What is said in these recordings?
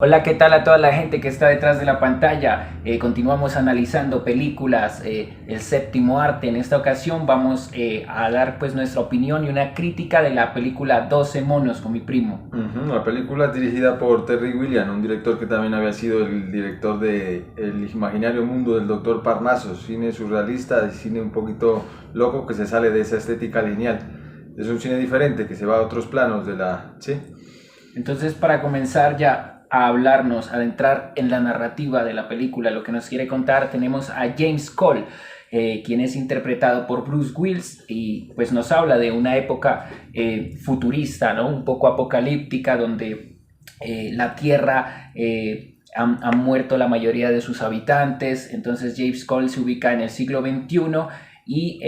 Hola, ¿qué tal a toda la gente que está detrás de la pantalla? Continuamos analizando películas, el séptimo arte. En esta ocasión vamos a dar pues nuestra opinión y una crítica de la película 12 monos con mi primo. La película es dirigida por Terry Gilliam, un director que también había sido el director de El imaginario mundo del Doctor Parnassus, cine surrealista y cine un poquito loco que se sale de esa estética lineal. Es un cine diferente que se va a otros planos de la... ¿Sí? Entonces, para comenzar ya a hablarnos, a adentrar en la narrativa de la película, lo que nos quiere contar, tenemos a James Cole, quien es interpretado por Bruce Willis y pues nos habla de una época futurista, ¿no? Un poco apocalíptica, donde la Tierra han muerto la mayoría de sus habitantes. Entonces James Cole se ubica en el siglo XXI y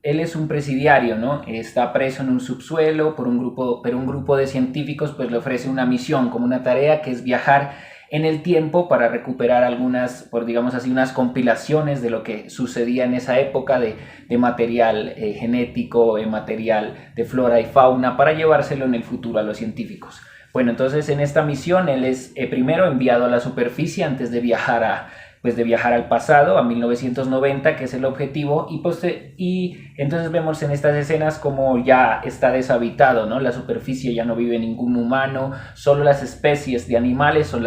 él es un presidiario, ¿no? Está preso en un subsuelo por un grupo, pero un grupo de científicos pues le ofrece una misión, como una tarea, que es viajar en el tiempo para recuperar algunas, por digamos así, unas compilaciones de lo que sucedía en esa época de material genético, material de flora y fauna, para llevárselo en el futuro a los científicos. Bueno, entonces en esta misión él es primero enviado a la superficie antes de viajar de viajar al pasado, a 1990, que es el objetivo, y entonces vemos en estas escenas como ya está deshabitado, ¿no? La superficie ya no vive ningún humano, solo las especies de animales son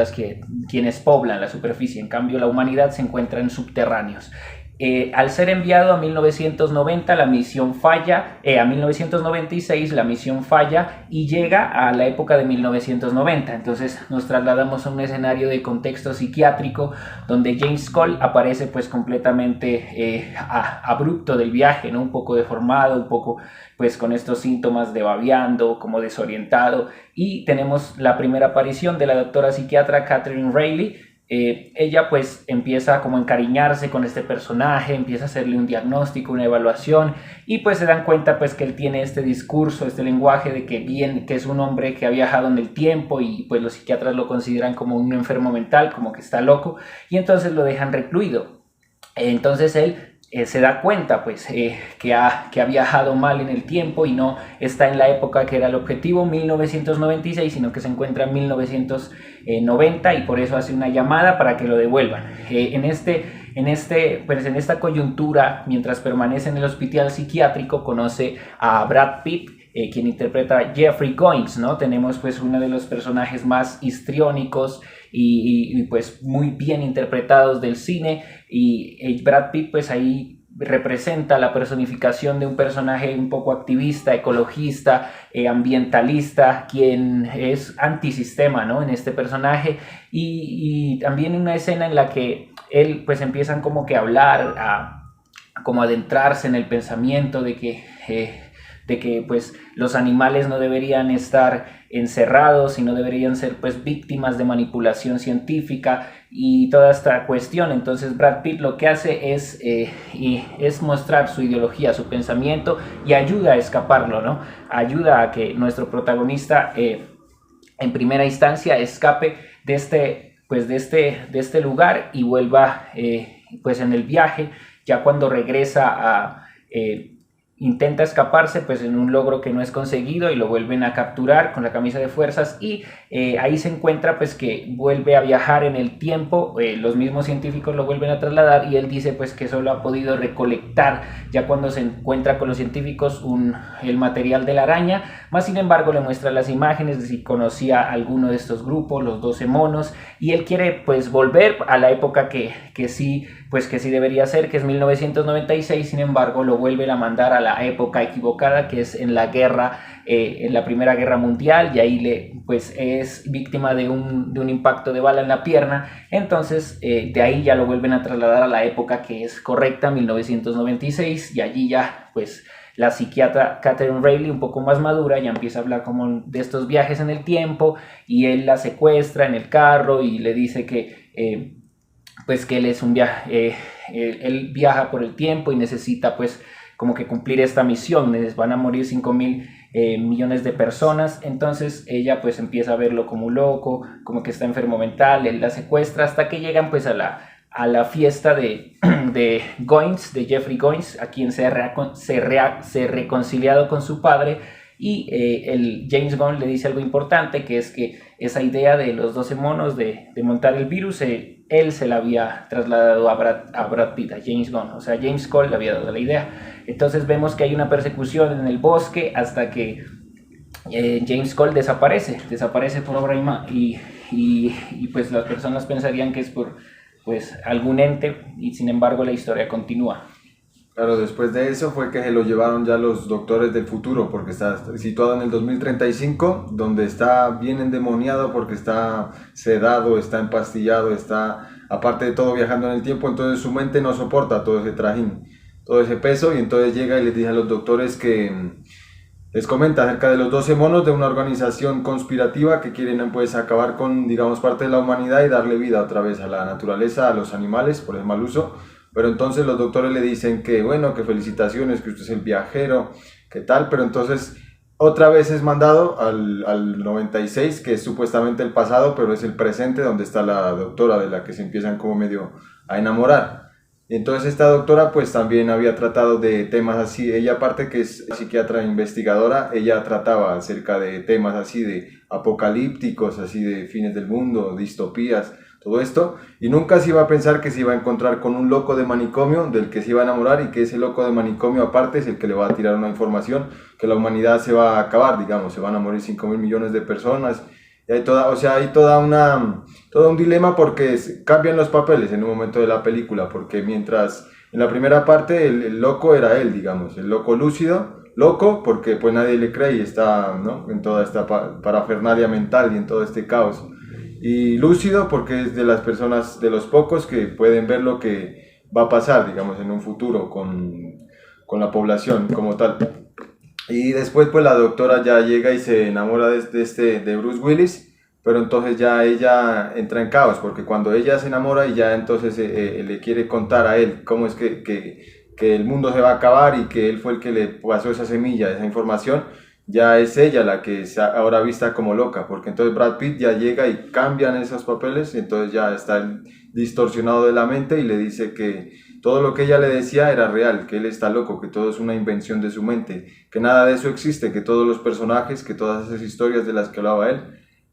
quienes poblan la superficie, en cambio la humanidad se encuentra en subterráneos. Al ser enviado a 1990 la misión falla, a 1996 la misión falla y llega a la época de 1990. Entonces nos trasladamos a un escenario de contexto psiquiátrico donde James Cole aparece pues completamente abrupto del viaje, ¿no? Un poco deformado, un poco pues con estos síntomas de babeando, como desorientado, y tenemos la primera aparición de la doctora psiquiatra Catherine Reilly. Ella pues empieza como a encariñarse con este personaje, empieza a hacerle un diagnóstico, una evaluación, y pues se dan cuenta pues que él tiene este discurso, este lenguaje de que es un hombre que ha viajado en el tiempo, y pues los psiquiatras lo consideran como un enfermo mental, como que está loco, y entonces lo dejan recluido. Entonces él se da cuenta pues que ha viajado mal en el tiempo y no está en la época que era el objetivo, 1996, sino que se encuentra en 1990, y por eso hace una llamada para que lo devuelvan. Pues en esta coyuntura, mientras permanece en el hospital psiquiátrico, conoce a Brad Pitt, quien interpreta a Jeffrey Combs, ¿no? Tenemos pues uno de los personajes más histriónicos y pues muy bien interpretados del cine, y Brad Pitt pues ahí representa la personificación de un personaje un poco activista, ecologista, ambientalista, quien es antisistema, ¿no? En este personaje, y también una escena en la que él pues empiezan como que a hablar, como adentrarse en el pensamiento de que pues los animales no deberían estar encerrados y no deberían ser pues víctimas de manipulación científica y toda esta cuestión. Entonces Brad Pitt lo que hace es mostrar su ideología, su pensamiento, y ayuda a escaparlo, ¿no? Ayuda a que nuestro protagonista en primera instancia escape de este lugar y vuelva pues en el viaje, ya cuando regresa intenta escaparse pues en un logro que no es conseguido, y lo vuelven a capturar con la camisa de fuerzas, y ahí se encuentra pues que vuelve a viajar en el tiempo. Los mismos científicos lo vuelven a trasladar y él dice pues que solo ha podido recolectar, ya cuando se encuentra con los científicos, el material de la araña, más sin embargo le muestra las imágenes de si conocía alguno de estos grupos, los 12 monos, y él quiere pues volver a la época que sí debería ser, que es 1996. Sin embargo lo vuelven a mandar a la época equivocada, que es en la guerra, en la Primera Guerra Mundial, y ahí pues es víctima de un impacto de bala en la pierna. Entonces de ahí ya lo vuelven a trasladar a la época que es correcta, 1996, y allí ya pues la psiquiatra Catherine Reilly, un poco más madura, ya empieza a hablar como de estos viajes en el tiempo, y él la secuestra en el carro y le dice que pues que él es un viaje, él viaja por el tiempo y necesita pues como que cumplir esta misión. Van a morir 5.000 millones de personas. Entonces ella pues empieza a verlo como un loco, como que está enfermo mental. Él la secuestra hasta que llegan pues a la fiesta de Goins, de Jeffrey Goins, a quien se ha reconciliado con su padre, y el James Gunn le dice algo importante, que es que esa idea de los 12 monos de montar el virus, él se la había trasladado a Brad Pitt, a James Gunn, o sea, James Cole le había dado la idea. Entonces vemos que hay una persecución en el bosque hasta que James Cole desaparece por obra y pues las personas pensarían que es por pues algún ente, y sin embargo la historia continúa. Claro, después de eso fue que se lo llevaron ya los doctores del futuro, porque está situado en el 2035, donde está bien endemoniado porque está sedado, está empastillado, está, aparte de todo, viajando en el tiempo, entonces su mente no soporta todo ese trajín, todo ese peso, y entonces llega y les dice a los doctores que les comenta acerca de los 12 monos de una organización conspirativa que quieren pues acabar con, digamos, parte de la humanidad y darle vida otra vez a la naturaleza, a los animales, por el mal uso. Pero entonces los doctores le dicen que bueno, que felicitaciones, que usted es el viajero, que tal, pero entonces otra vez es mandado al 96, que es supuestamente el pasado, pero es el presente, donde está la doctora de la que se empiezan como medio a enamorar. Y entonces esta doctora pues también había tratado de temas así, ella aparte que es psiquiatra investigadora, ella trataba acerca de temas así de apocalípticos, así de fines del mundo, distopías, todo esto, y nunca se iba a pensar que se iba a encontrar con un loco de manicomio del que se iba a enamorar, y que ese loco de manicomio aparte es el que le va a tirar una información que la humanidad se va a acabar, digamos, se van a morir 5.000 millones de personas, y hay toda, o sea, hay todo un dilema porque cambian los papeles en un momento de la película, porque mientras en la primera parte el loco era él, digamos, el loco lúcido, loco porque pues nadie le cree y está, ¿no?, en toda esta parafernalia mental y en todo este caos, y lúcido porque es de las personas, de los pocos que pueden ver lo que va a pasar, digamos, en un futuro con la población como tal. Y después pues la doctora ya llega y se enamora de Bruce Willis, pero entonces ya ella entra en caos, porque cuando ella se enamora y ya entonces le quiere contar a él cómo es que el mundo se va a acabar y que él fue el que le pasó esa semilla, esa información, ya es ella la que es ahora vista como loca, porque entonces Brad Pitt ya llega y cambian esos papeles y entonces ya está distorsionado de la mente y le dice que todo lo que ella le decía era real, que él está loco, que todo es una invención de su mente, que nada de eso existe, que todos los personajes, que todas esas historias de las que hablaba él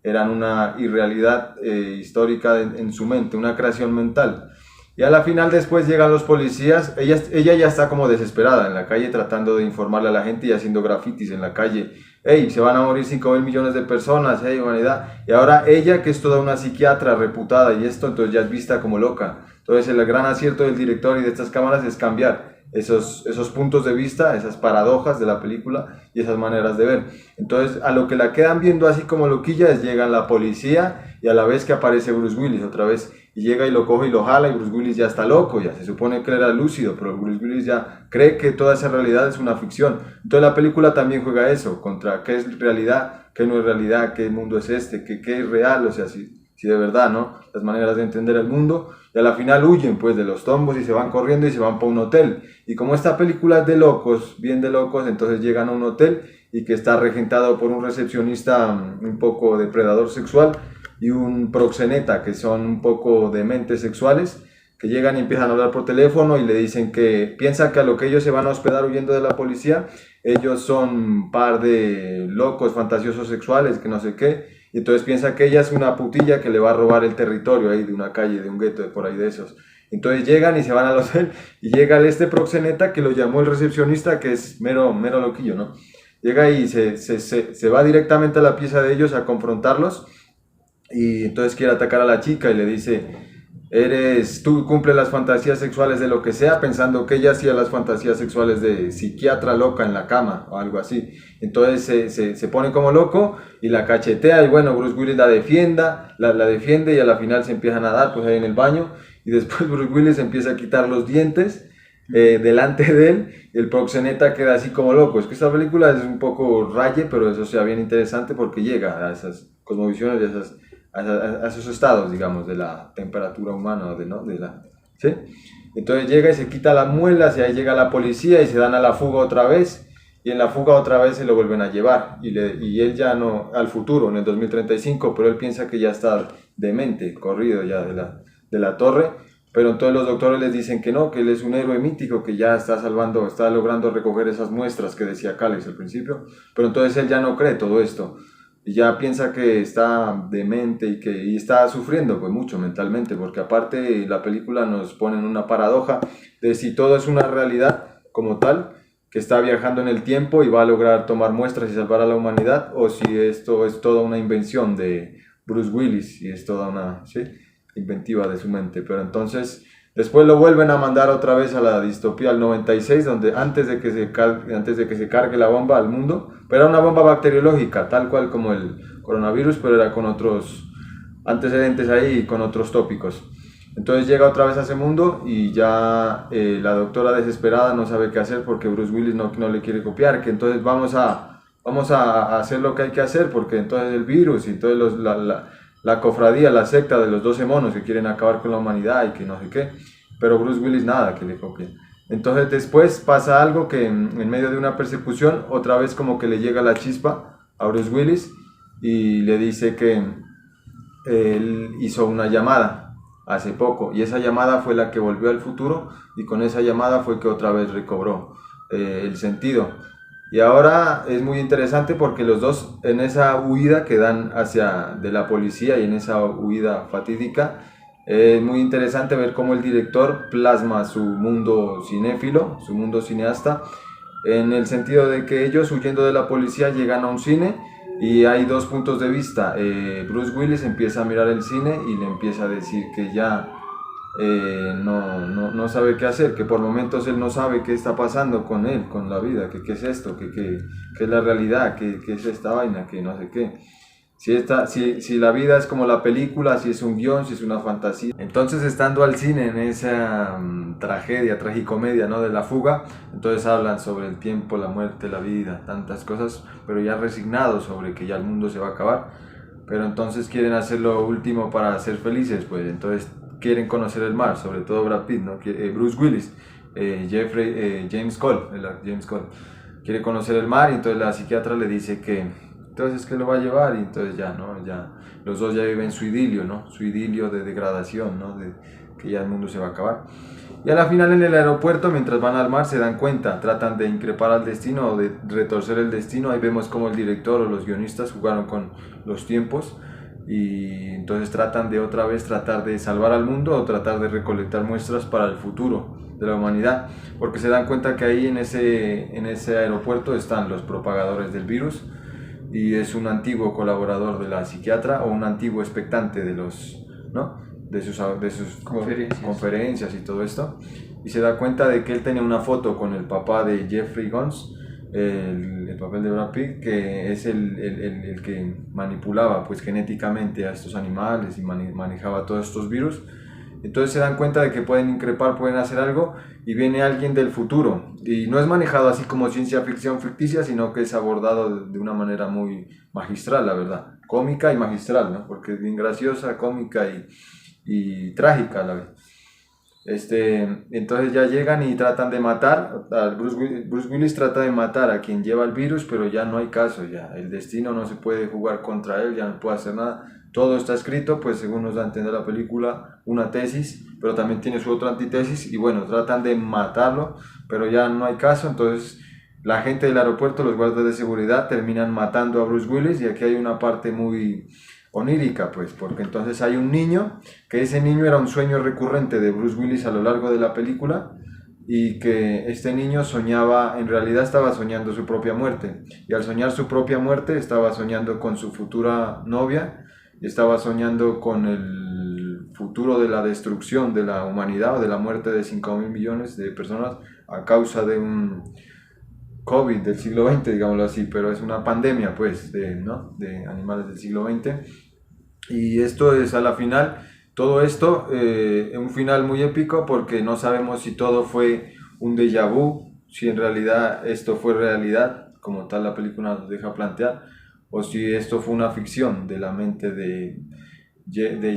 eran una irrealidad histórica en su mente, una creación mental. Y a la final después llegan los policías, ella ya está como desesperada en la calle tratando de informarle a la gente y haciendo grafitis en la calle. Hey, se van a morir 5.000 millones de personas, hey, humanidad. Y ahora ella, que es toda una psiquiatra reputada y esto, entonces ya es vista como loca. Entonces el gran acierto del director y de estas cámaras es cambiar esos puntos de vista, esas paradojas de la película y esas maneras de ver. Entonces a lo que la quedan viendo así como loquilla es llegan la policía y a la vez que aparece Bruce Willis otra vez y llega y lo coge y lo jala y Bruce Willis ya está loco, ya se supone que él era lúcido, pero Bruce Willis ya cree que toda esa realidad es una ficción. Entonces la película también juega eso, contra qué es realidad, qué no es realidad, qué mundo es este, qué es real, o sea, si de verdad, ¿no?, las maneras de entender el mundo, y a la final huyen pues de los tombos y se van corriendo y se van para un hotel, y como esta película es de locos, bien de locos, entonces llegan a un hotel y que está regentado por un recepcionista un poco depredador sexual y un proxeneta que son un poco dementes sexuales, que llegan y empiezan a hablar por teléfono y le dicen que piensan que a lo que ellos se van a hospedar huyendo de la policía, ellos son un par de locos fantasiosos sexuales, que no sé qué, y entonces piensa que ella es una putilla que le va a robar el territorio ahí de una calle, de un gueto, de por ahí de esos. Entonces llegan y se van al hotel y llega este proxeneta que lo llamó el recepcionista, que es mero loquillo, ¿no? Llega y se va directamente a la pieza de ellos a confrontarlos y entonces quiere atacar a la chica y le dice: tú cumples las fantasías sexuales de lo que sea, pensando que ella hacía las fantasías sexuales de psiquiatra loca en la cama o algo así. Entonces se pone como loco y la cachetea y bueno, Bruce Willis la defiende y a la final se empiezan a dar pues ahí en el baño y después Bruce Willis empieza a quitar los dientes delante de él y el proxeneta queda así como loco. Es que esta película es un poco raye, pero eso sea bien interesante porque llega a esas cosmovisiones y a esos estados, digamos, de la temperatura humana, ¿sí? Entonces llega y se quita las muelas y ahí llega la policía y se dan a la fuga otra vez y en la fuga otra vez se lo vuelven a llevar y él ya no, al futuro, en el 2035, pero él piensa que ya está demente, corrido ya de la torre pero entonces los doctores les dicen que no, que él es un héroe mítico, que ya está salvando, está logrando recoger esas muestras que decía Cáliz al principio, pero entonces él ya no cree todo esto, y ya piensa que está demente y está sufriendo pues mucho mentalmente, porque aparte la película nos pone en una paradoja de si todo es una realidad como tal, que está viajando en el tiempo y va a lograr tomar muestras y salvar a la humanidad, o si esto es toda una invención de Bruce Willis y es toda una, ¿sí?, inventiva de su mente. Pero entonces después lo vuelven a mandar otra vez a la distopía al 96, donde antes de que se cargue la bomba al mundo, pero era una bomba bacteriológica, tal cual como el coronavirus, pero era con otros antecedentes ahí y con otros tópicos. Entonces llega otra vez a ese mundo y ya la doctora desesperada no sabe qué hacer porque Bruce Willis no le quiere copiar, que entonces vamos a hacer lo que hay que hacer porque entonces el virus y entonces la cofradía, la secta de los 12 monos que quieren acabar con la humanidad y que no sé qué, pero Bruce Willis nada que le copie. Entonces después pasa algo que en medio de una persecución otra vez como que le llega la chispa a Bruce Willis y le dice que él hizo una llamada hace poco y esa llamada fue la que volvió al futuro y con esa llamada fue que otra vez recobró el sentido. Y ahora es muy interesante porque los dos en esa huida que dan hacia de la policía y en esa huida fatídica, es muy interesante ver cómo el director plasma su mundo cinéfilo, su mundo cineasta, en el sentido de que ellos huyendo de la policía llegan a un cine y hay dos puntos de vista. Bruce Willis empieza a mirar el cine y le empieza a decir que ya no sabe qué hacer, que por momentos él no sabe qué está pasando con él, con la vida, que qué es esto, que es la realidad, que es esta vaina, que no sé qué. Si la vida es como la película, si es un guión, si es una fantasía. Entonces estando al cine en esa tragedia, tragicomedia, ¿no?, de la fuga, entonces hablan sobre el tiempo, la muerte, la vida, tantas cosas, pero ya resignados sobre que ya el mundo se va a acabar. Pero entonces quieren hacer lo último para ser felices, pues entonces quieren conocer el mar, sobre todo Brad Pitt, ¿no? Bruce Willis, James Cole quiere conocer el mar y entonces la psiquiatra le dice que entonces que lo va a llevar y entonces ya, ¿no? Ya los dos ya viven su idilio, ¿no? Su idilio de degradación, ¿no? De que ya el mundo se va a acabar. Y a la final en el aeropuerto, mientras van al mar, se dan cuenta, tratan de increpar al destino o de retorcer el destino. Ahí vemos cómo el director o los guionistas jugaron con los tiempos y entonces tratan de otra vez tratar de salvar al mundo o tratar de recolectar muestras para el futuro de la humanidad, porque se dan cuenta que ahí en ese aeropuerto están los propagadores del virus y es un antiguo colaborador de la psiquiatra o un antiguo expectante de los, ¿no?, de sus conferencias y todo esto, y se da cuenta de que él tenía una foto con el papá de Jeffrey Guns, el papel de Brad Pitt, que es el que manipulaba pues genéticamente a estos animales y manejaba todos estos virus. Entonces se dan cuenta de que pueden increpar, pueden hacer algo y viene alguien del futuro y no es manejado así como ciencia ficción ficticia, sino que es abordado de una manera muy magistral, la verdad, cómica y magistral, ¿no?, porque es bien graciosa, cómica y trágica a la vez. Entonces ya llegan y tratan de matar a Bruce Willis trata de matar a quien lleva el virus, pero ya no hay caso, ya el destino no se puede jugar contra él, ya no puede hacer nada, todo está escrito, pues según nos da a entender la película, una tesis, pero también tiene su otra antitesis y bueno, tratan de matarlo, pero ya no hay caso, entonces la gente del aeropuerto, los guardias de seguridad terminan matando a Bruce Willis y aquí hay una parte muy onírica, pues, porque entonces hay un niño, que ese niño era un sueño recurrente de Bruce Willis a lo largo de la película y que este niño soñaba, en realidad estaba soñando su propia muerte y al soñar su propia muerte estaba soñando con su futura novia y estaba soñando con el futuro de la destrucción de la humanidad o de la muerte de 5.000 millones de personas a causa de un COVID del siglo XX, digámoslo así, pero es una pandemia, pues, ¿no?, de animales del siglo XX. Y esto es a la final, todo esto, un final muy épico porque no sabemos si todo fue un déjà vu, si en realidad esto fue realidad, como tal la película nos deja plantear, o si esto fue una ficción de la mente de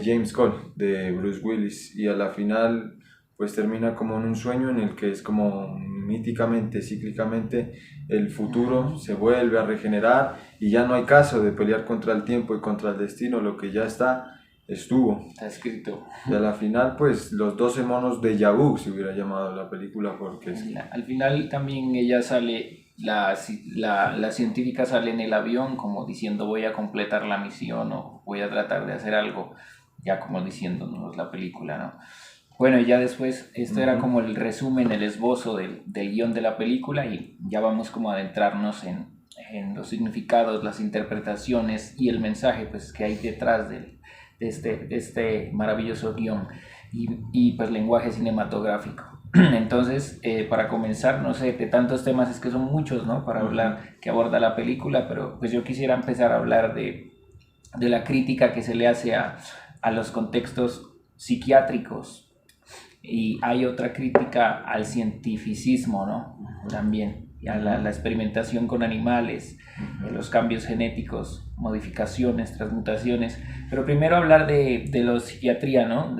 James Cole, de Bruce Willis, y a la final pues termina como en un sueño en el que es como míticamente, cíclicamente, el futuro se vuelve a regenerar y ya no hay caso de pelear contra el tiempo y contra el destino, lo que ya está estuvo. Está escrito. Y a la final, pues, los 12 monos de Yabu se hubiera llamado la película, porque es... Al final también ella sale, la científica sale en el avión como diciendo voy a completar la misión o voy a tratar de hacer algo, ya como diciéndonos la película, ¿no? Bueno, y ya después, esto era como el resumen, el esbozo del guión de la película y ya vamos como a adentrarnos en los significados, las interpretaciones y el mensaje pues, que hay detrás de este maravilloso guión y pues lenguaje cinematográfico. Entonces, para comenzar, no sé, de tantos temas es que son muchos, ¿no? Para hablar que aborda la película, pero pues yo quisiera empezar a hablar de la crítica que se le hace a los contextos psiquiátricos y hay otra crítica al cientificismo, ¿no? También, y a la experimentación con animales, los cambios genéticos, modificaciones, transmutaciones. Pero primero hablar de la psiquiatría, ¿no?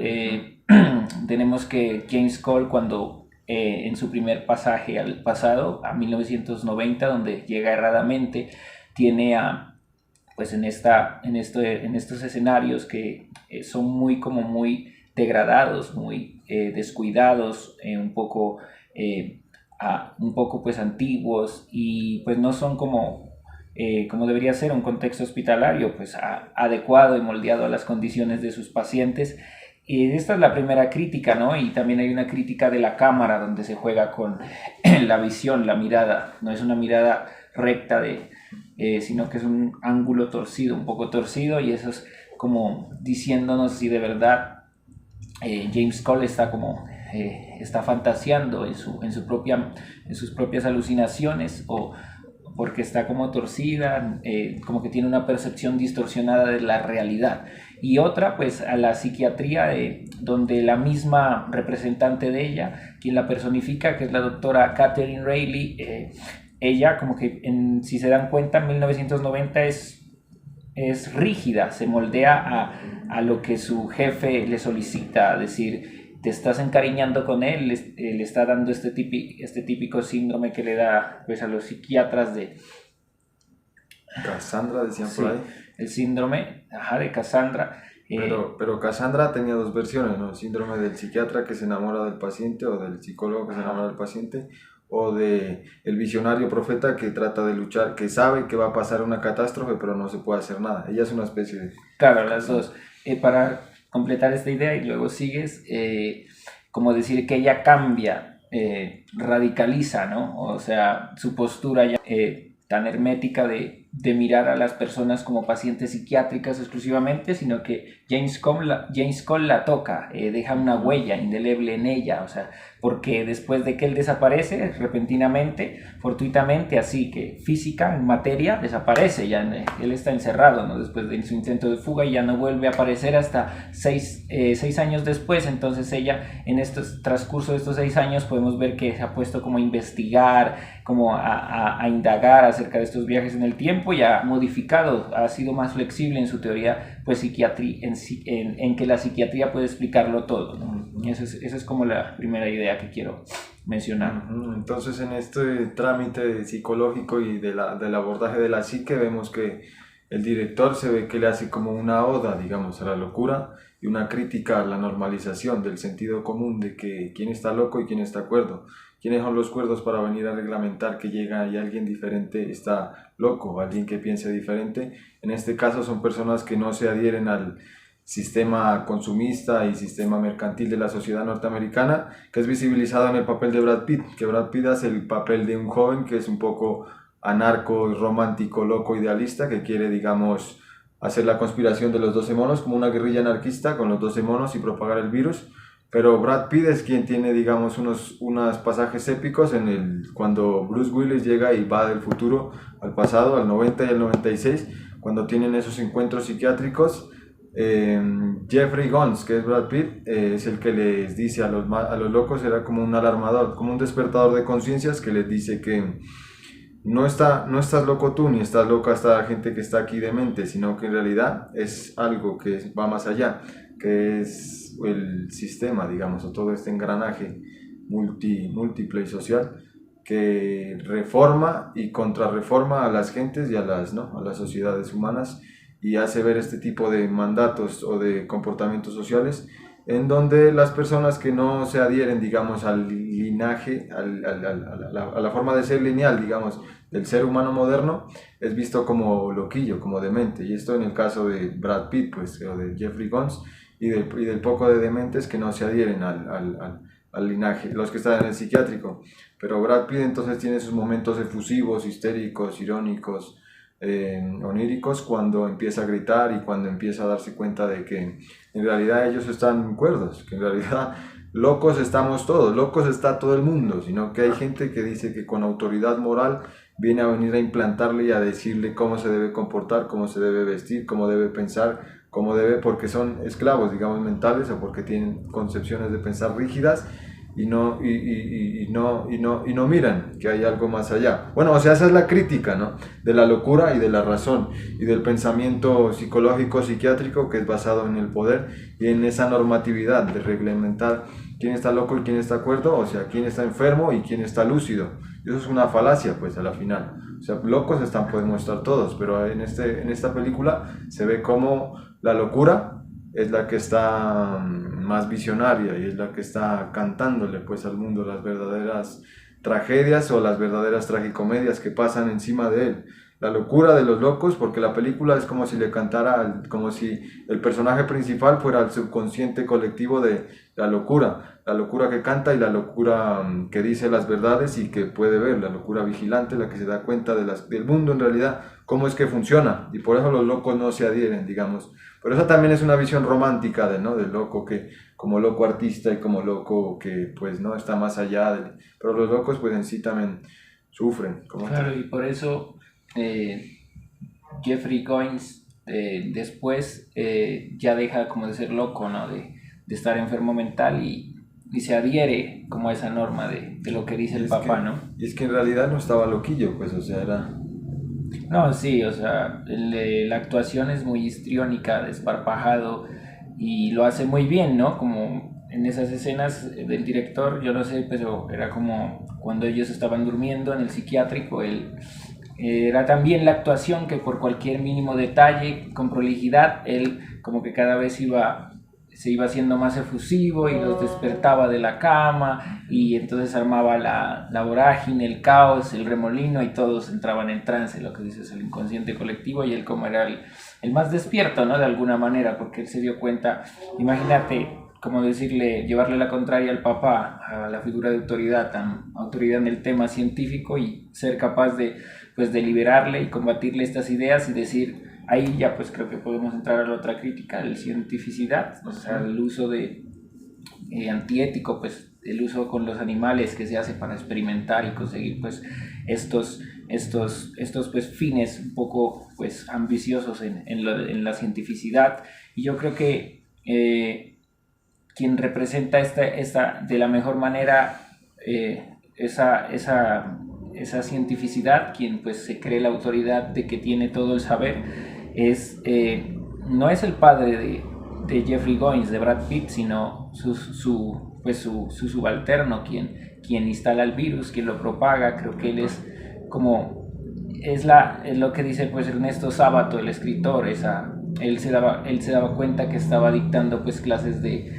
Tenemos que James Cole cuando en su primer pasaje al pasado, a 1990, donde llega erradamente, tiene a pues en estos escenarios que son muy degradados, muy descuidados, un poco pues antiguos y pues no son como debería ser un contexto hospitalario, pues adecuado y moldeado a las condiciones de sus pacientes. Y esta es la primera crítica, ¿no? Y también hay una crítica de la cámara donde se juega con la visión, la mirada. No es una mirada recta sino que es un ángulo torcido, un poco torcido, y eso es como diciéndonos si de verdad James Cole está fantaseando en sus propias alucinaciones o porque está como torcida, como que tiene una percepción distorsionada de la realidad. Y otra, pues a la psiquiatría, donde la misma representante de ella, quien la personifica, que es la doctora Catherine Reilly, ella como que, si se dan cuenta, en 1990 es rígida, se moldea a lo que su jefe le solicita, es decir, te estás encariñando con él, le está dando este típico síndrome que le da pues, a los psiquiatras de... Cassandra, decían por ahí. El síndrome de Cassandra. Pero Cassandra tenía dos versiones, ¿no? El síndrome del psiquiatra que se enamora del paciente o del psicólogo que se enamora del paciente, o de el visionario profeta que trata de luchar, que sabe que va a pasar una catástrofe pero no se puede hacer nada. Ella es una especie de... Claro, las dos. Para completar esta idea y luego sigues, como decir que ella cambia, radicaliza, ¿no? O sea, su postura ya tan hermética de mirar a las personas como pacientes psiquiátricas exclusivamente, sino que James Cole la toca, deja una huella indeleble en ella, o sea, porque después de que él desaparece repentinamente, fortuitamente, así que física, en materia, desaparece, él está encerrado, ¿no? Después de su intento de fuga y ya no vuelve a aparecer hasta 6 años después. Entonces ella, en este transcurso de estos 6 años, podemos ver que se ha puesto como a investigar, como a indagar acerca de estos viajes en el tiempo y ha modificado, ha sido más flexible en su teoría, pues en que la psiquiatría puede explicarlo todo, ¿no? Esa es como la primera idea que quiero mencionar. Entonces, en este trámite psicológico y del abordaje de la psique, vemos que el director se ve que le hace como una oda, digamos, a la locura y una crítica a la normalización del sentido común de que quién está loco y quién está cuerdo. ¿Quiénes son los cuerdos para venir a reglamentar que llega y alguien diferente está loco, alguien que piense diferente? En este caso son personas que no se adhieren al sistema consumista y sistema mercantil de la sociedad norteamericana, que es visibilizado en el papel de Brad Pitt, que Brad Pitt hace el papel de un joven que es un poco anarco, romántico, loco, idealista, que quiere, digamos, hacer la conspiración de los 12 monos como una guerrilla anarquista con los 12 monos y propagar el virus. Pero Brad Pitt es quien tiene, digamos, unos pasajes épicos cuando Bruce Willis llega y va del futuro al pasado, al 90 y al 96, cuando tienen esos encuentros psiquiátricos. Jeffrey Guns, que es Brad Pitt, es el que les dice a los locos, era como un alarmador, como un despertador de conciencias que les dice que no estás loco tú, ni estás loca esta gente que está aquí demente, sino que en realidad es algo que va más allá, que es el sistema, digamos, o todo este engranaje múltiple y social que reforma y contrarreforma a las gentes y a las sociedades humanas, y hace ver este tipo de mandatos o de comportamientos sociales en donde las personas que no se adhieren, digamos, al linaje, a la forma de ser lineal, digamos, del ser humano moderno, es visto como loquillo, como demente. Y esto en el caso de Brad Pitt, pues, o de Jeffrey Combs, y del poco de dementes que no se adhieren al linaje, los que están en el psiquiátrico. Pero Brad Pitt entonces tiene sus momentos efusivos, histéricos, irónicos, oníricos, cuando empieza a gritar y cuando empieza a darse cuenta de que en realidad ellos están cuerdos, que en realidad locos estamos todos, locos está todo el mundo, sino que hay gente que dice que con autoridad moral viene a venir a implantarle y a decirle cómo se debe comportar, cómo se debe vestir, cómo debe pensar, cómo debe, porque son esclavos, digamos, mentales, o porque tienen concepciones de pensar rígidas y no miran que hay algo más allá. Bueno, o sea, esa es la crítica, ¿no? De la locura y de la razón y del pensamiento psicológico, psiquiátrico, que es basado en el poder y en esa normatividad de reglamentar quién está loco y quién está cuerdo, o sea, quién está enfermo y quién está lúcido. Y eso es una falacia, pues, a la final. O sea, locos podemos estar todos, pero en esta película se ve como la locura es la que está más visionaria y es la que está cantándole pues al mundo las verdaderas tragedias o las verdaderas tragicomedias que pasan encima de él. La locura de los locos, porque la película es como si le cantara, como si el personaje principal fuera el subconsciente colectivo de la locura que canta y la locura que dice las verdades y que puede ver, la locura vigilante, la que se da cuenta del mundo en realidad, cómo es que funciona, y por eso los locos no se adhieren, digamos. Pero esa también es una visión romántica del loco que, como loco artista y como loco que pues no está más allá, pero los locos pues en sí también sufren. Claro, y por eso Jeffrey Combs después ya deja como de ser loco, ¿no? De estar enfermo mental y se adhiere como a esa norma de lo que dice el papá, ¿no? Y es que en realidad no estaba loquillo, pues, o sea, era... No, sí, o sea, la actuación es muy histriónica, desparpajado y lo hace muy bien, ¿no? Como en esas escenas del director, yo no sé, pero era como cuando ellos estaban durmiendo en el psiquiátrico, era también la actuación que por cualquier mínimo detalle, con prolijidad, él como que cada vez se iba haciendo más efusivo y los despertaba de la cama y entonces armaba la vorágine, el caos, el remolino y todos entraban en trance, lo que dices, el inconsciente colectivo, y él como era el más despierto, ¿no? De alguna manera, porque él se dio cuenta, imagínate, como decirle, llevarle la contraria al papá, a la figura de autoridad, autoridad en el tema científico, y ser capaz de, pues, de liberarle y combatirle estas ideas y decir, ahí ya pues creo que podemos entrar a la otra crítica, la cientificidad, o sea, el uso antiético, pues el uso con los animales que se hace para experimentar y conseguir pues estos pues fines un poco pues ambiciosos en la cientificidad. Y yo creo que quien representa esta de la mejor manera esa cientificidad, quien pues se cree la autoridad de que tiene todo el saber, no es el padre de Jeffrey Combs, de Brad Pitt, sino su subalterno, quien instala el virus, quien lo propaga. Creo que él es como, es lo que dice pues Ernesto Sábato, el escritor, él se daba cuenta que estaba dictando pues clases de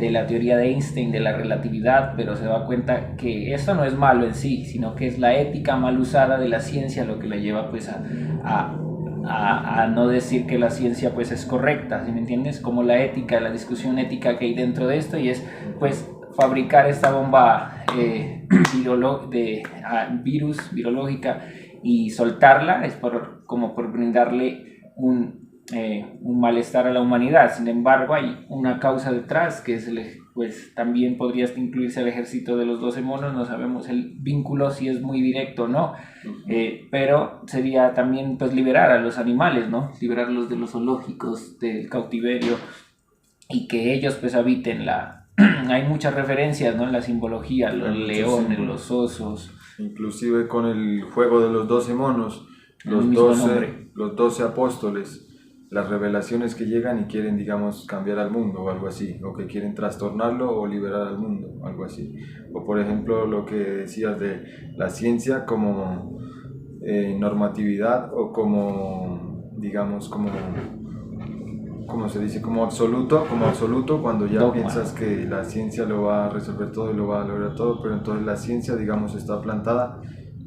la teoría de Einstein, de la relatividad, pero se daba cuenta que esto no es malo en sí, sino que es la ética mal usada de la ciencia lo que le lleva pues a no decir que la ciencia pues es correcta, ¿sí me entiendes? Como la ética, la discusión ética que hay dentro de esto, y es pues fabricar esta bomba virológica y soltarla, es como por brindarle un malestar a la humanidad. Sin embargo, hay una causa detrás que es pues también podría incluirse el ejército de los 12 monos, no sabemos el vínculo si es muy directo o no, pero sería también pues liberar a los animales, ¿no? Liberarlos de los zoológicos, del cautiverio, y que ellos pues habiten hay muchas referencias, ¿no? En la simbología, los leones, los osos. Inclusive con el juego de los 12 monos, los 12 apóstoles, las revelaciones que llegan y quieren, digamos, cambiar al mundo o algo así, o que quieren trastornarlo o liberar al mundo, algo así. O por ejemplo lo que decías de la ciencia como normatividad o como, digamos, como como se dice, como absoluto cuando ya Dogma. piensas que la ciencia lo va a resolver todo y lo va a lograr todo, pero entonces la ciencia, digamos, está plantada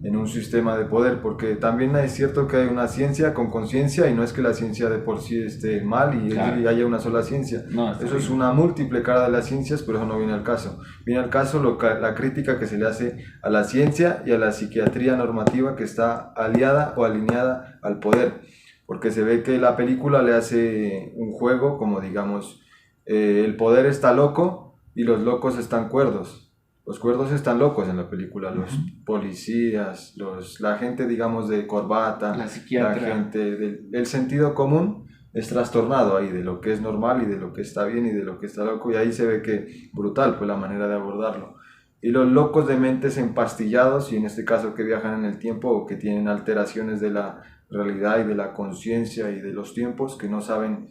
en un sistema de poder, porque también es cierto que hay una ciencia con conciencia y no es que la ciencia de por sí esté mal y haya una sola ciencia. No, eso es una múltiple cara de las ciencias, pero eso no viene al caso. Viene al caso la crítica que se le hace a la ciencia y a la psiquiatría normativa que está aliada o alineada al poder, porque se ve que la película le hace un juego como digamos, el poder está loco y los locos están cuerdos. Los cuerdos están locos en la película, los policías, la gente, digamos, de corbata, La psiquiatra. gente el sentido común es trastornado ahí de lo que es normal y de lo que está bien y de lo que está loco, y ahí se ve que brutal pues la manera de abordarlo. Y los locos de mentes empastillados, y en este caso que viajan en el tiempo o que tienen alteraciones de la realidad y de la conciencia y de los tiempos, que no saben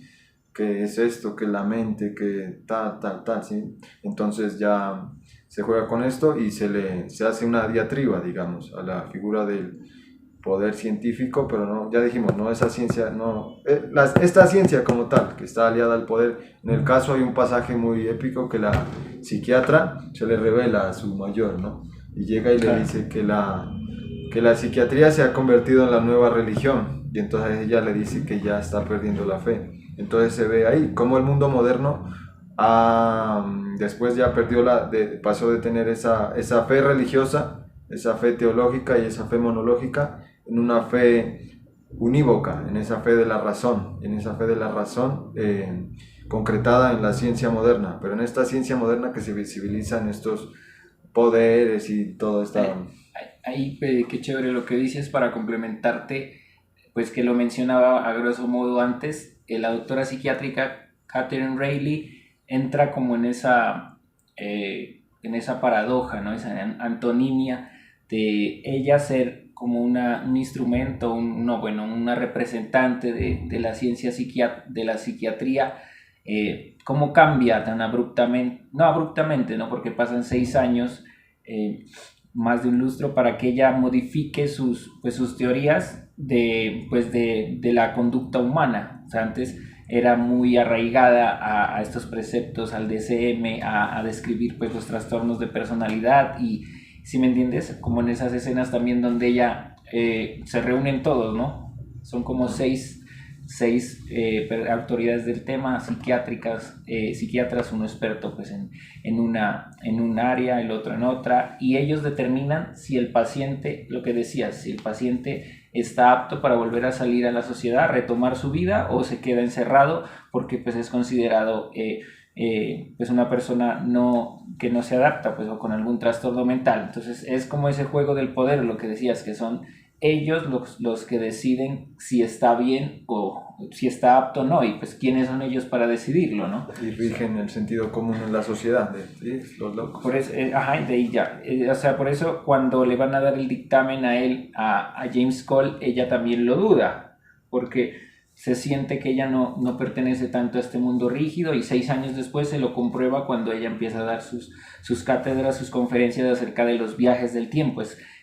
qué es esto, qué es la mente, qué tal, ¿sí? Entonces ya se juega con esto y se hace una diatriba, digamos, a la figura del poder científico, pero no, ya dijimos, no esa ciencia, no, esta ciencia como tal, que está aliada al poder. En el caso hay un pasaje muy épico que la psiquiatra se le revela a su mayor, ¿no? Y llega y le dice que la psiquiatría se ha convertido en la nueva religión, y entonces ella le dice que ya está perdiendo la fe. Entonces se ve ahí cómo el mundo moderno después ya pasó de tener esa fe religiosa, esa fe teológica y esa fe monológica, en una fe unívoca, en esa fe de la razón, concretada en la ciencia moderna, pero en esta ciencia moderna que se visibilizan estos poderes y todo esta... Ahí, qué chévere lo que dices para complementarte, pues que lo mencionaba a grosso modo antes, la doctora psiquiátrica Catherine Reilly entra como en esa paradoja, ¿no? Esa antonimia de ella ser como un instrumento, una representante de la ciencia de la psiquiatría. ¿Cómo cambia tan abruptamente? No abruptamente, ¿no? Porque pasan 6 años, más de un lustro, para que ella modifique sus teorías de la conducta humana. O sea, antes era muy arraigada a estos preceptos, al DSM, a describir pues los trastornos de personalidad, y si me entiendes, como en esas escenas también donde ella se reúnen todos, ¿no? Son como seis autoridades del tema, psiquiatras, uno experto pues en un área, el otro en otra, y ellos determinan si el paciente, lo que decías, si el paciente está apto para volver a salir a la sociedad, retomar su vida, o se queda encerrado porque pues es considerado pues una persona que no se adapta, pues, o con algún trastorno mental. Entonces es como ese juego del poder, lo que decías, que son ellos los que deciden si está bien o si está apto o no, y pues quiénes son ellos para decidirlo, ¿no? Y rigen el sentido común en la sociedad, ¿sí? Los locos. Por eso, de ahí ya. O sea, por eso cuando le van a dar el dictamen a él, a James Cole, ella también lo duda, porque se siente que ella no pertenece tanto a este mundo rígido, y 6 años después se lo comprueba cuando ella empieza a dar sus cátedras, sus conferencias acerca de los viajes del tiempo.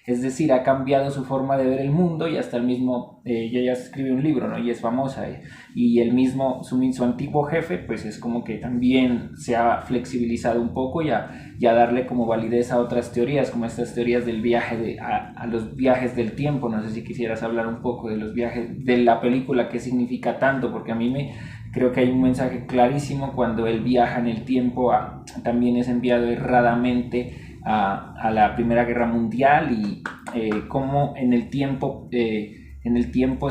Es decir, ha cambiado su forma de ver el mundo, y hasta el mismo, ella ya escribe un libro, ¿no? Y es famosa, y el mismo, su antiguo jefe, pues es como que también se ha flexibilizado un poco y a darle como validez a otras teorías, como estas teorías del viaje, a los viajes del tiempo. No sé si quisieras hablar un poco de los viajes, de la película, qué significa tanto, porque a mí creo que hay un mensaje clarísimo cuando él viaja en el tiempo, también es enviado erradamente a la Primera Guerra Mundial, y cómo en el tiempo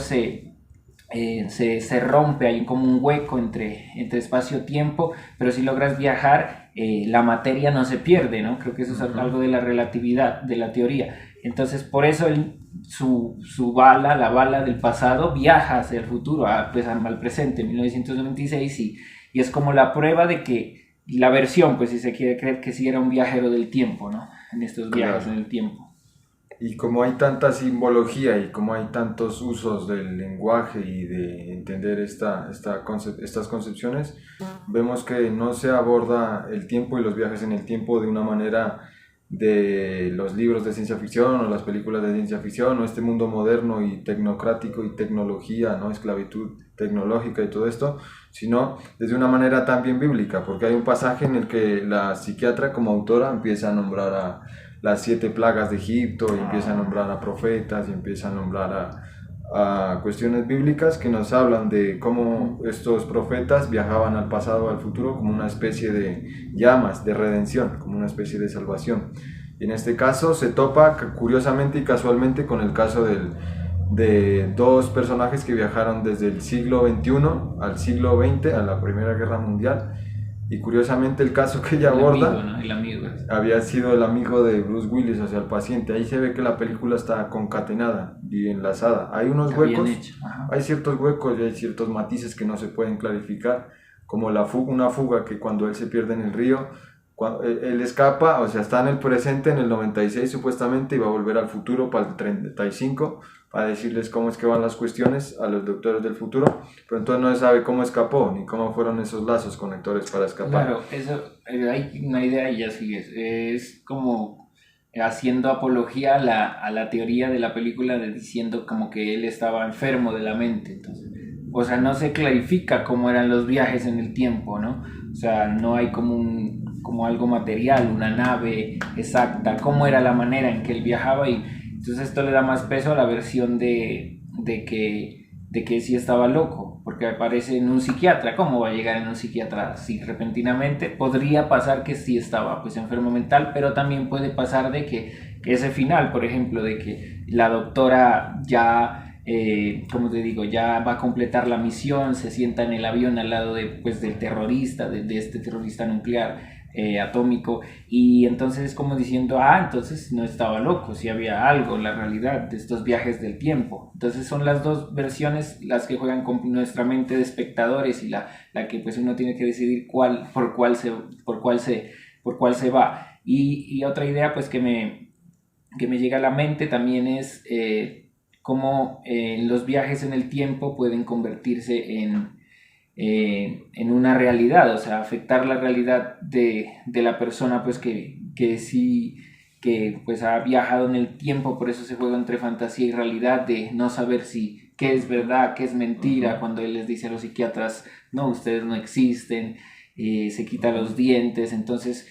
se rompe, hay como un hueco entre espacio-tiempo, pero si logras viajar, la materia no se pierde, ¿no? Creo que eso es algo de la relatividad, de la teoría. Entonces, por eso su bala, la bala del pasado, viaja hacia el futuro, pues al presente, 1996, y es como la prueba de que la versión, pues si se quiere creer, que sí era un viajero del tiempo, ¿no? En estos viajes en el tiempo. Y como hay tanta simbología y como hay tantos usos del lenguaje y de entender estas concepciones, vemos que no se aborda el tiempo y los viajes en el tiempo de una manera de los libros de ciencia ficción o las películas de ciencia ficción o este mundo moderno y tecnocrático y tecnología, ¿no? Esclavitud tecnológica y todo esto, sino desde una manera también bíblica, porque hay un pasaje en el que la psiquiatra como autora empieza a nombrar a las 7 plagas de Egipto, y empieza a nombrar a profetas, y empieza a nombrar a cuestiones bíblicas que nos hablan de cómo estos profetas viajaban al pasado o al futuro como una especie de llamas de redención, como una especie de salvación. Y en este caso se topa curiosamente y casualmente con el caso de dos personajes que viajaron desde el siglo XXI al siglo XX, a la Primera Guerra Mundial, y curiosamente el caso que ella aborda amigo, ¿no? El amigo. había sido el amigo de Bruce Willis, o sea, el paciente. Ahí se ve que la película está concatenada y enlazada. Hay unos Está huecos, bien hecho. hay ciertos huecos y hay ciertos matices que no se pueden clarificar, como una fuga que cuando él se pierde en el río, cuando él escapa, o sea, está en el presente en el 96 supuestamente y va a volver al futuro para el 35 para decirles cómo es que van las cuestiones a los doctores del futuro, pero entonces no se sabe cómo escapó ni cómo fueron esos lazos conectores para escapar. Claro, eso, hay una idea y ya sigues. Es como haciendo apología a la teoría de la película, de diciendo como que él estaba enfermo de la mente. Entonces, o sea, no se clarifica cómo eran los viajes en el tiempo, ¿no? O sea, no hay como algo material, una nave exacta, cómo era la manera en que él viajaba, y entonces esto le da más peso a la versión de que sí estaba loco, porque aparece en un psiquiatra. ¿Cómo va a llegar en un psiquiatra si repentinamente? Podría pasar que sí estaba pues enfermo mental, pero también puede pasar de que ese final, por ejemplo, de que la doctora ya, como te digo, ya va a completar la misión, se sienta en el avión al lado del terrorista, de este terrorista nuclear, atómico, y entonces como diciendo, entonces no estaba loco, si había algo en la realidad de estos viajes del tiempo. Entonces son las dos versiones las que juegan con nuestra mente de espectadores, y la que pues uno tiene que decidir por cuál se va. Y otra idea pues que me llega a la mente también es cómo los viajes en el tiempo pueden convertirse en una realidad, o sea, afectar la realidad de la persona pues que sí, que pues ha viajado en el tiempo. Por eso se juega entre fantasía y realidad, de no saber si qué es verdad, qué es mentira, cuando él les dice a los psiquiatras, no, ustedes no existen, se quita los dientes. Entonces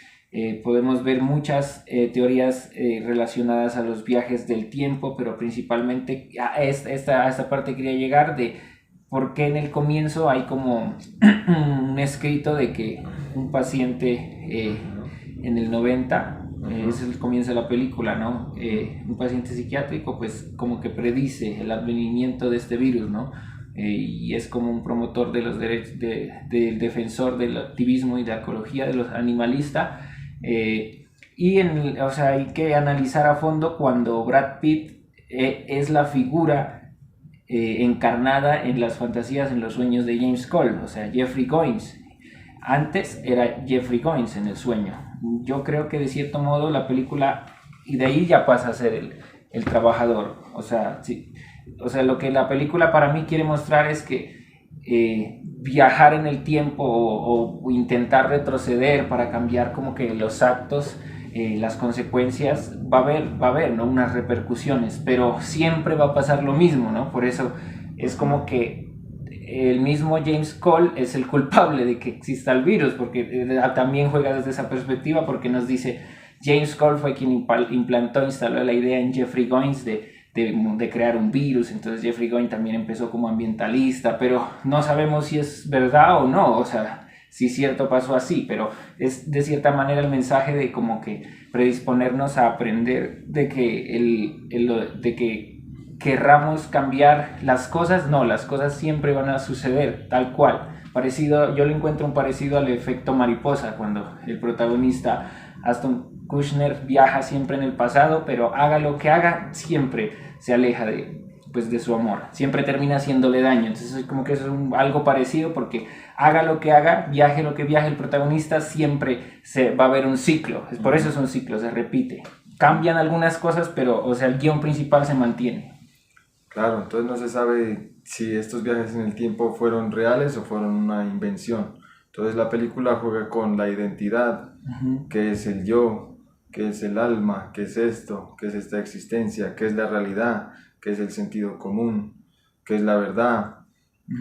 podemos ver muchas teorías relacionadas a los viajes del tiempo, pero principalmente a esta parte quería llegar, de porque en el comienzo hay como un escrito de que un paciente en el 90, ese es el comienzo de la película, ¿no? Un paciente psiquiátrico pues como que predice el advenimiento de este virus, ¿no? Y es como un promotor de los derechos, del defensor del activismo y de la ecología, de los animalistas. O sea, hay que analizar a fondo cuando Brad Pitt es la figura encarnada en las fantasías, en los sueños de James Cole, o sea, Jeffrey Goins. Antes era Jeffrey Goins en el sueño. Yo creo que de cierto modo la película, y de ahí ya pasa a ser el trabajador. O sea, sí, o sea, lo que la película para mí quiere mostrar es que viajar en el tiempo o intentar retroceder para cambiar como que los actos, las consecuencias, va a haber, ¿no? Unas repercusiones, pero siempre va a pasar lo mismo, ¿no? Por eso es como que el mismo James Cole es el culpable de que exista el virus, porque también juega desde esa perspectiva, porque nos dice, James Cole fue quien instaló la idea en Jeffrey Goins de crear un virus. Entonces Jeffrey Goins también empezó como ambientalista, pero no sabemos si es verdad o no, o sea, si es cierto pasó así, pero es de cierta manera el mensaje de como que predisponernos a aprender de que querramos cambiar las cosas. No, las cosas siempre van a suceder tal cual. Parecido, yo le encuentro un parecido al efecto mariposa, cuando el protagonista Aston Kutcher viaja siempre en el pasado, pero haga lo que haga, siempre se aleja de su amor, siempre termina haciéndole daño. Entonces como que eso es algo parecido, porque haga lo que haga, viaje lo que viaje, el protagonista siempre va a haber un ciclo. Por eso es un ciclo, se repite. Cambian algunas cosas, pero o sea, el guión principal se mantiene. Claro, entonces no se sabe si estos viajes en el tiempo fueron reales o fueron una invención. Entonces la película juega con la identidad, qué es el yo, qué es el alma, qué es esto, qué es esta existencia, qué es la realidad, qué es el sentido común, qué es la verdad.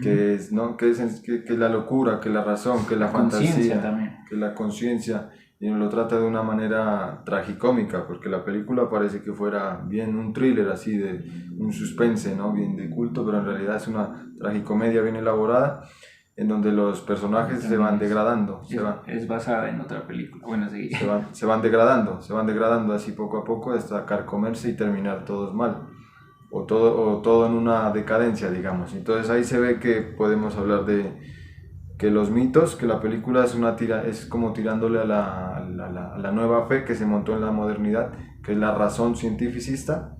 que es, ¿no? que es la locura, que es la razón, que es la fantasía, También. que es la conciencia, y nos lo trata de una manera tragicómica, porque la película parece que fuera bien un thriller así, de un suspense, ¿no? Bien de culto, pero en realidad es una tragicomedia bien elaborada, en donde los personajes se van degradando. Es basada en otra película. Bueno, sí. Se van degradando así poco a poco hasta carcomerse y terminar todos mal. O todo en una decadencia, digamos. Entonces ahí se ve que podemos hablar de que los mitos, que la película es como tirándole a la nueva fe que se montó en la modernidad, que es la razón cientificista,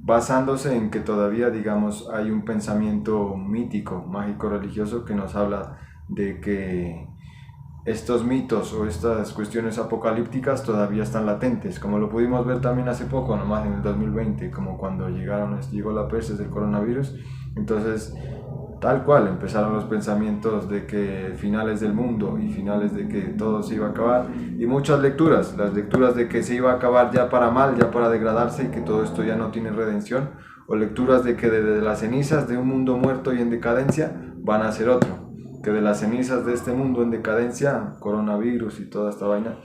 basándose en que todavía, digamos, hay un pensamiento mítico, mágico, religioso que nos habla de que estos mitos o estas cuestiones apocalípticas todavía están latentes, como lo pudimos ver también hace poco, nomás en el 2020, como cuando llegó la peste del coronavirus. Entonces, tal cual, empezaron los pensamientos de que finales del mundo y finales de que todo se iba a acabar, y muchas lecturas, las lecturas de que se iba a acabar ya para mal, ya para degradarse y que todo esto ya no tiene redención, o lecturas de que desde las cenizas de un mundo muerto y en decadencia van a ser otro, que de las cenizas de este mundo en decadencia, coronavirus y toda esta vaina,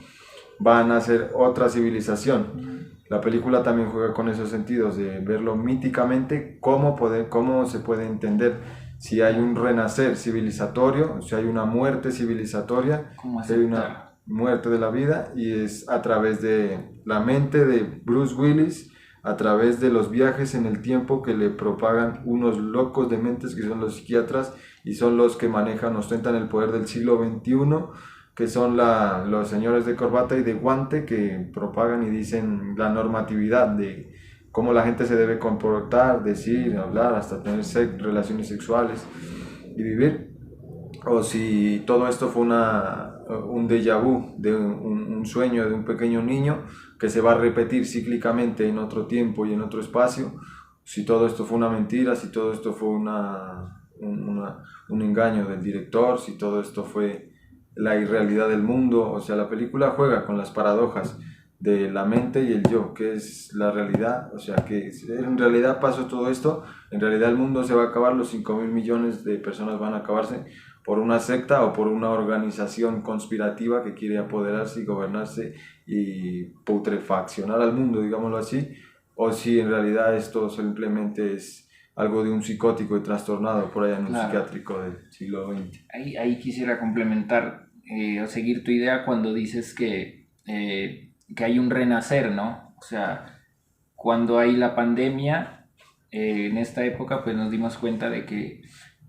van a ser otra civilización. La película también juega con esos sentidos de verlo míticamente, cómo se puede entender si hay un renacer civilizatorio, si hay una muerte civilizatoria, si hay una muerte de la vida, y es a través de la mente de Bruce Willis, a través de los viajes en el tiempo que le propagan unos locos de mentes que son los psiquiatras y son los que ostentan el poder del siglo XXI, que son los señores de corbata y de guante que propagan y dicen la normatividad de cómo la gente se debe comportar, decir, hablar, hasta tener relaciones sexuales y vivir. O si todo esto fue un déjà vu de un sueño de un pequeño niño que se va a repetir cíclicamente en otro tiempo y en otro espacio, si todo esto fue una mentira, si todo esto fue un engaño del director, si todo esto fue la irrealidad del mundo. O sea, la película juega con las paradojas de la mente y el yo, que es la realidad. O sea, que en realidad pasó todo esto, en realidad el mundo se va a acabar, los 5.000 millones de personas van a acabarse por una secta o por una organización conspirativa que quiere apoderarse y gobernarse y putrefaccionar al mundo, digámoslo así, o si en realidad esto simplemente es algo de un psicótico y trastornado por allá en un psiquiátrico del siglo XX. Ahí quisiera complementar o seguir tu idea cuando dices que hay un renacer, ¿no? O sea, cuando hay la pandemia, en esta época pues nos dimos cuenta de que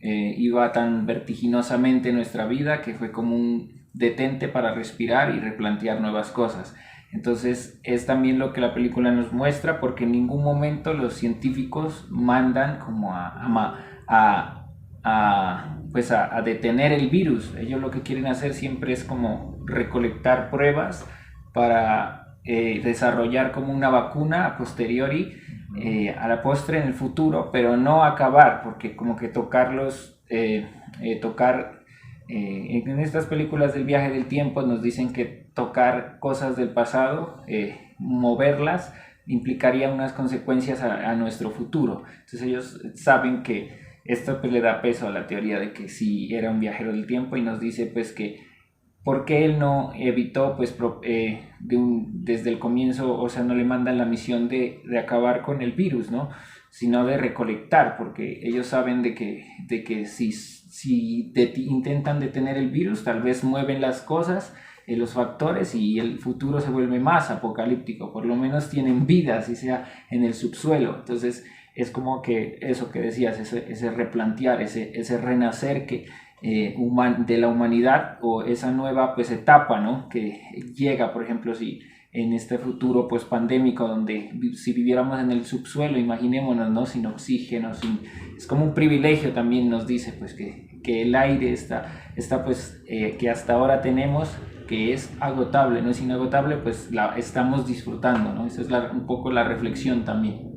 iba tan vertiginosamente nuestra vida que fue como un detente para respirar y replantear nuevas cosas. Entonces es también lo que la película nos muestra, porque en ningún momento los científicos mandan como a detener el virus. Ellos lo que quieren hacer siempre es como recolectar pruebas para desarrollar como una vacuna a posteriori, a la postre en el futuro, pero no acabar, porque como que en estas películas del viaje del tiempo nos dicen que tocar cosas del pasado, moverlas, implicaría unas consecuencias a nuestro futuro. Entonces ellos saben que esto pues le da peso a la teoría de que sí era un viajero del tiempo, y nos dice pues que ¿por qué él no evitó pues desde el comienzo, o sea, no le mandan la misión de acabar con el virus, ¿no? Sino de recolectar, porque ellos saben de que si intentan detener el virus, tal vez mueven las cosas, los factores, y el futuro se vuelve más apocalíptico. Por lo menos tienen vida, así sea en el subsuelo. Entonces es como que eso que decías, ese replantear, ese renacer de la humanidad, o esa nueva pues etapa, ¿no? Que llega, por ejemplo, si en este futuro pues pandémico, donde si viviéramos en el subsuelo, imaginémonos, ¿no? Sin oxígeno, es como un privilegio también, nos dice pues que el aire está pues que hasta ahora tenemos, que es agotable, no es inagotable, pues la estamos disfrutando, ¿no? Esa es un poco la reflexión también.